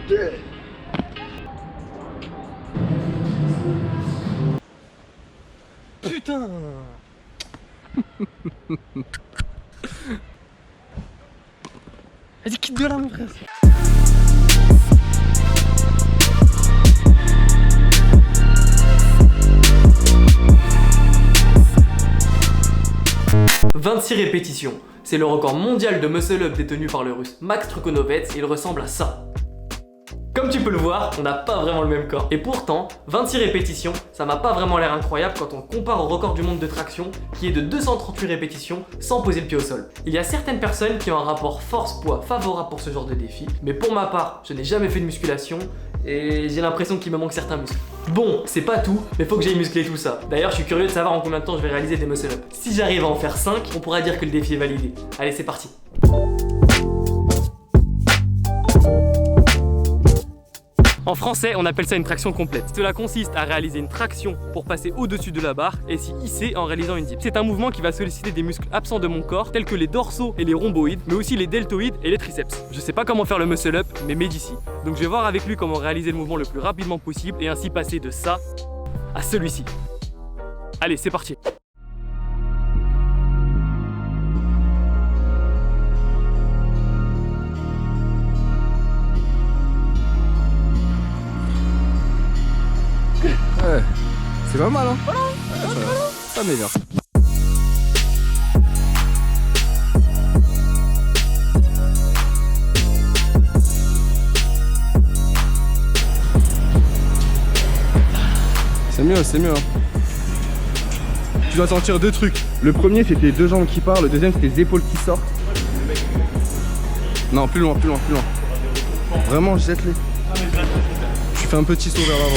Putain. Vas-y, quitte de là, mon frère. « 26 répétitions, c'est le record mondial de muscle-up détenu par le russe Max Trukonovets et il ressemble à ça. Comme tu peux le voir, on n'a pas vraiment le même corps. Et pourtant, 26 répétitions, ça m'a pas vraiment l'air incroyable quand on compare au record du monde de traction qui est de 238 répétitions sans poser le pied au sol. Il y a certaines personnes qui ont un rapport force-poids favorable pour ce genre de défi, mais pour ma part, je n'ai jamais fait de musculation et j'ai l'impression qu'il me manque certains muscles. Bon, c'est pas tout, mais faut que j'aille muscler tout ça. D'ailleurs, je suis curieux de savoir en combien de temps je vais réaliser des muscle-up. Si j'arrive à en faire 5, on pourra dire que le défi est validé. Allez, c'est parti. En français, on appelle ça une traction complète. Cela consiste à réaliser une traction pour passer au-dessus de la barre et s'y hisser en réalisant une dip. C'est un mouvement qui va solliciter des muscles absents de mon corps, tels que les dorsaux et les rhomboïdes, mais aussi les deltoïdes et les triceps. Je sais pas comment faire le muscle up, mais Mehdi ici. Donc je vais voir avec lui comment réaliser le mouvement le plus rapidement possible et ainsi passer de ça à celui-ci. Allez, c'est parti. Ouais, c'est pas mal, hein. Ouais, ça m'énerve. C'est mieux, c'est mieux. Hein. Tu dois sentir deux trucs. Le premier, c'était les deux jambes qui partent. Le deuxième, c'était les épaules qui sortent. Non, plus loin, plus loin, plus loin. Vraiment, jette-les. Tu fais un petit saut vers l'avant.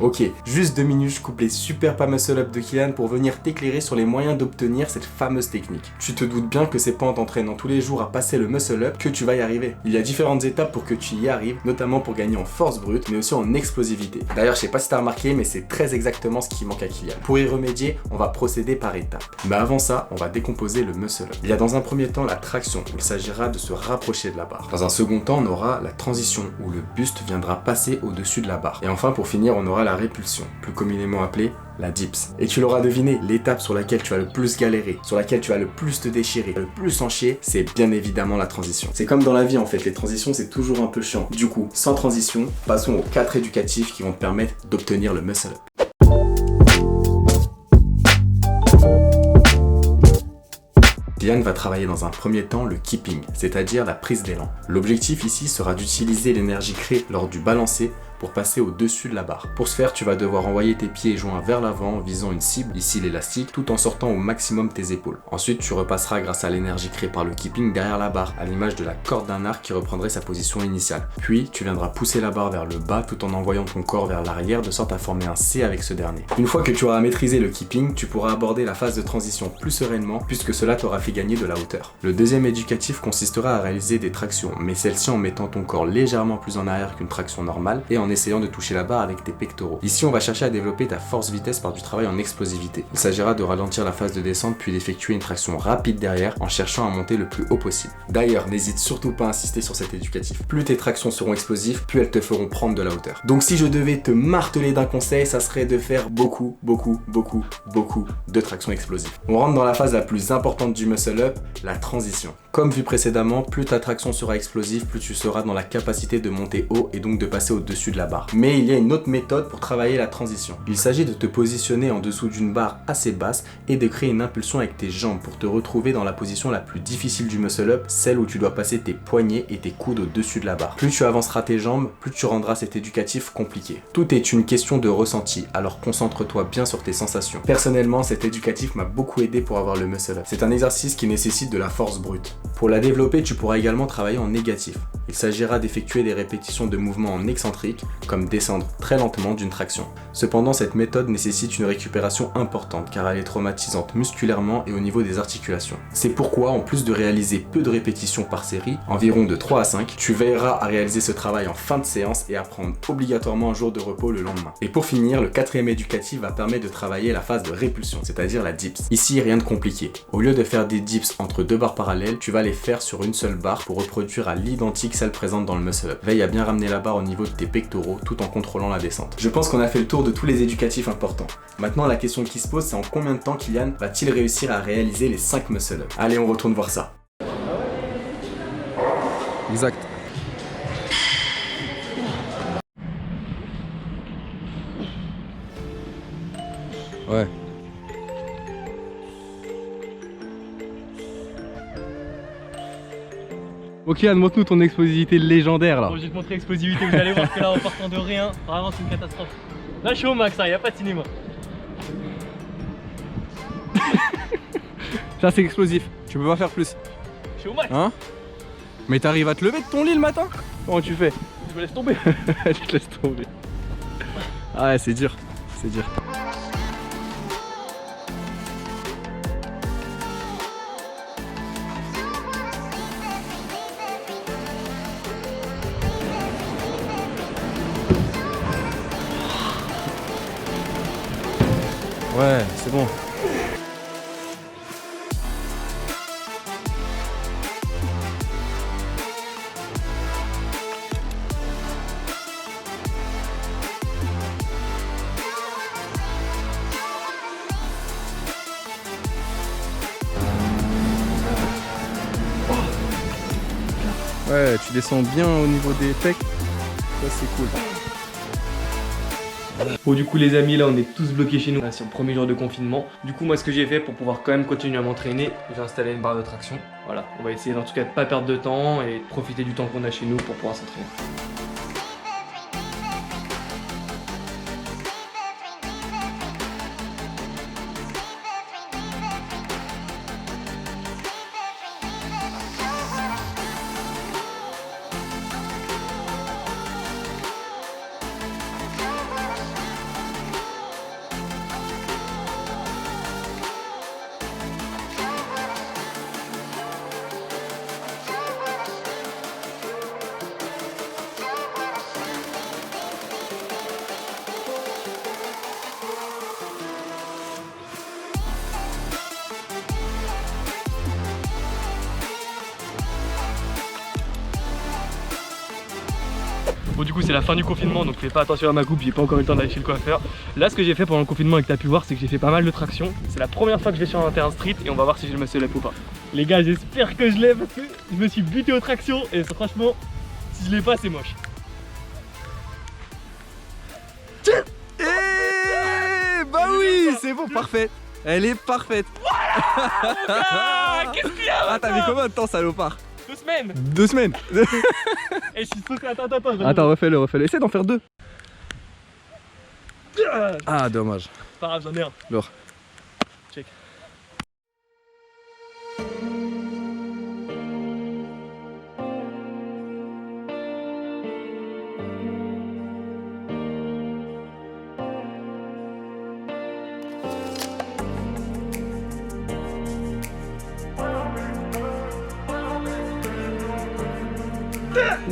Ok, juste 2 minutes, je coupe les super pas muscle up de Kylian pour venir t'éclairer sur les moyens d'obtenir cette fameuse technique. Tu te doutes bien que c'est pas en t'entraînant tous les jours à passer le muscle up que tu vas y arriver. Il y a différentes étapes pour que tu y arrives, notamment pour gagner en force brute, mais aussi en explosivité. D'ailleurs, je sais pas si t'as remarqué, mais c'est très exactement ce qui manque à Kylian. Pour y remédier, on va procéder par étapes. Mais avant ça, on va décomposer le muscle up. Il y a dans un premier temps la traction, il s'agira de se rapprocher de la barre. Dans un second temps, on aura la transition, où le buste viendra passer au-dessus de la barre. Et enfin, pour finir, on aura la répulsion, plus communément appelée la dips. Et tu l'auras deviné, l'étape sur laquelle tu vas le plus galérer, sur laquelle tu vas le plus te déchirer, le plus en chier, c'est bien évidemment la transition. C'est comme dans la vie en fait, les transitions c'est toujours un peu chiant. Du coup, sans transition, passons aux 4 éducatifs qui vont te permettre d'obtenir le muscle up. Kylian va travailler dans un premier temps le keeping, c'est-à-dire la prise d'élan. L'objectif ici sera d'utiliser l'énergie créée lors du balancé pour passer au-dessus de la barre. Pour ce faire, tu vas devoir envoyer tes pieds et joints vers l'avant en visant une cible, ici l'élastique, tout en sortant au maximum tes épaules. Ensuite, tu repasseras grâce à l'énergie créée par le keeping derrière la barre, à l'image de la corde d'un arc qui reprendrait sa position initiale. Puis, tu viendras pousser la barre vers le bas tout en envoyant ton corps vers l'arrière de sorte à former un C avec ce dernier. Une fois que tu auras maîtrisé le keeping, tu pourras aborder la phase de transition plus sereinement puisque cela t'aura fait gagner de la hauteur. Le deuxième éducatif consistera à réaliser des tractions, mais celle-ci en mettant ton corps légèrement plus en arrière qu'une traction normale et en essayant de toucher la barre avec tes pectoraux. Ici, on va chercher à développer ta force-vitesse par du travail en explosivité. Il s'agira de ralentir la phase de descente puis d'effectuer une traction rapide derrière en cherchant à monter le plus haut possible. D'ailleurs, n'hésite surtout pas à insister sur cet éducatif. Plus tes tractions seront explosives, plus elles te feront prendre de la hauteur. Donc si je devais te marteler d'un conseil, ça serait de faire beaucoup de tractions explosives. On rentre dans la phase la plus importante du muscle up, la transition. Comme vu précédemment, plus ta traction sera explosive, plus tu seras dans la capacité de monter haut et donc de passer au-dessus de la barre. Mais il y a une autre méthode pour travailler la transition. Il s'agit de te positionner en dessous d'une barre assez basse et de créer une impulsion avec tes jambes pour te retrouver dans la position la plus difficile du muscle up, celle où tu dois passer tes poignets et tes coudes au-dessus de la barre. Plus tu avanceras tes jambes, plus tu rendras cet éducatif compliqué. Tout est une question de ressenti, alors concentre-toi bien sur tes sensations. Personnellement, cet éducatif m'a beaucoup aidé pour avoir le muscle up. C'est un exercice qui nécessite de la force brute. Pour la développer, tu pourras également travailler en négatif. Il s'agira d'effectuer des répétitions de mouvements en excentrique, comme descendre très lentement d'une traction. Cependant, cette méthode nécessite une récupération importante car elle est traumatisante musculairement et au niveau des articulations. C'est pourquoi, en plus de réaliser peu de répétitions par série, environ de 3 à 5, tu veilleras à réaliser ce travail en fin de séance et à prendre obligatoirement un jour de repos le lendemain. Et pour finir, le quatrième éducatif va permettre de travailler la phase de répulsion, c'est-à-dire la dips. Ici, rien de compliqué. Au lieu de faire des dips entre deux barres parallèles, tu vas les faire sur une seule barre pour reproduire à l'identique celle présente dans le muscle-up. Veille à bien ramener la barre au niveau de tes pectoraux tout en contrôlant la descente. Je pense qu'on a fait le tour de tous les éducatifs importants. Maintenant, la question qui se pose, c'est en combien de temps Kylian va-t-il réussir à réaliser les 5 muscle-up? Allez, on retourne voir ça. Exact. Ouais. Ok, Anne, montre-nous ton explosivité légendaire là. Bon, je vais te montrer l'explosivité, vous allez voir que là en partant de rien, vraiment c'est une catastrophe. Là je suis au max, il n'y a pas de cinéma. Ça c'est explosif, tu peux pas faire plus. Je suis au max. Hein? Mais t'arrives à te lever de ton lit le matin? Comment tu fais? Je me laisse tomber. Tu te laisses tomber. Ah ouais, c'est dur, c'est dur. Ouais, c'est bon. Ouais, tu descends bien au niveau des pecs. Ça c'est cool. Bon du coup les amis, là on est tous bloqués chez nous, là c'est le premier jour de confinement. Du coup moi ce que j'ai fait pour pouvoir quand même continuer à m'entraîner, j'ai installé une barre de traction. Voilà, on va essayer en tout cas de pas perdre de temps et de profiter du temps qu'on a chez nous pour pouvoir s'entraîner. Bon du coup c'est la fin du confinement donc fais pas attention à ma coupe, j'ai pas encore eu le temps d'aller chez le coiffeur. Là ce que j'ai fait pendant le confinement et que t'as pu voir c'est que j'ai fait pas mal de traction. C'est la première fois que je vais sur un terrain street et on va voir si je me muscle up ou pas. Les gars j'espère que je l'ai parce que je me suis buté aux tractions et franchement si je l'ai pas c'est moche. Eh bah oui, c'est bon, parfait. Elle est parfaite. Qu'est-ce qu'il y a? Ah t'as mis combien de temps salopard? 2 semaines. 2 semaines. Et je suis sauté, attends. Attends, refais-le. Essaie d'en faire 2. Ah, dommage. Pas grave, j'en ai un. Lourd. Check.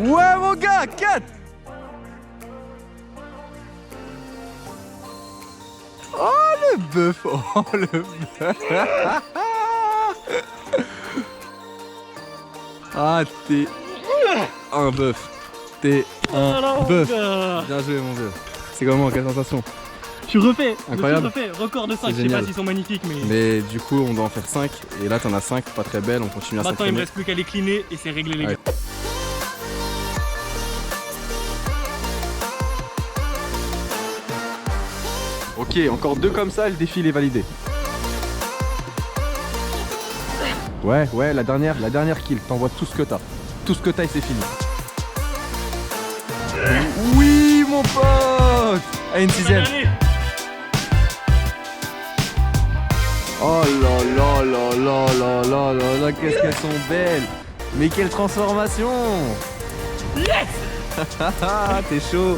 Ouais mon gars, 4. Oh le bœuf. Oh le bœuf. Ah t'es un bœuf. T'es un bœuf. Bien joué mon vieux. C'est comment, quelle sensation? Je suis refait. Incroyable. Je suis refait. Record de 5, je sais Génial. pas s'ils sont magnifiques mais... Mais du coup on doit en faire 5 et là t'en as 5, pas très belle, on continue à Maintenant il me s'entraîner. reste plus qu'à les cleaner et c'est réglé les gars. Ouais. Ok, encore 2 comme ça, le défi est validé. Ouais, la dernière kill, t'envoies tout ce que t'as. Tout ce que t'as et c'est fini. Oui mon pote. Allez, une 6ème. Oh là là, qu'est-ce qu'elles sont belles. Mais quelle transformation. Yes! T'es chaud.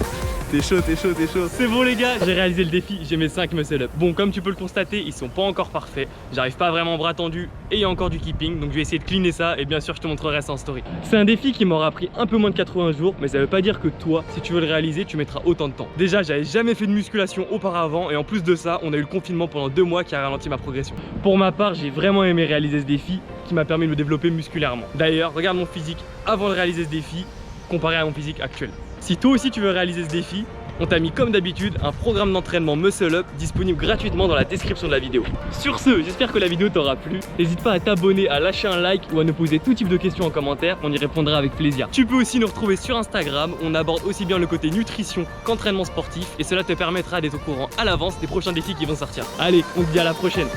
T'es chaud, t'es chaud, t'es chaud. C'est bon les gars, j'ai réalisé le défi, j'ai mes 5 muscle up. Bon, comme tu peux le constater, ils sont pas encore parfaits. J'arrive pas vraiment bras tendus et il y a encore du keeping, donc je vais essayer de cleaner ça et bien sûr je te montrerai ça en story. C'est un défi qui m'aura pris un peu moins de 80 jours, mais ça veut pas dire que toi, si tu veux le réaliser, tu mettras autant de temps. Déjà, j'avais jamais fait de musculation auparavant et en plus de ça, on a eu le confinement pendant 2 mois qui a ralenti ma progression. Pour ma part, j'ai vraiment aimé réaliser ce défi qui m'a permis de me développer musculairement. D'ailleurs, regarde mon physique avant de réaliser ce défi comparé à mon physique actuel. Si toi aussi tu veux réaliser ce défi, on t'a mis comme d'habitude un programme d'entraînement Muscle Up disponible gratuitement dans la description de la vidéo. Sur ce, j'espère que la vidéo t'aura plu. N'hésite pas à t'abonner, à lâcher un like ou à nous poser tout type de questions en commentaire, on y répondra avec plaisir. Tu peux aussi nous retrouver sur Instagram, on aborde aussi bien le côté nutrition qu'entraînement sportif et cela te permettra d'être au courant à l'avance des prochains défis qui vont sortir. Allez, on te dit à la prochaine.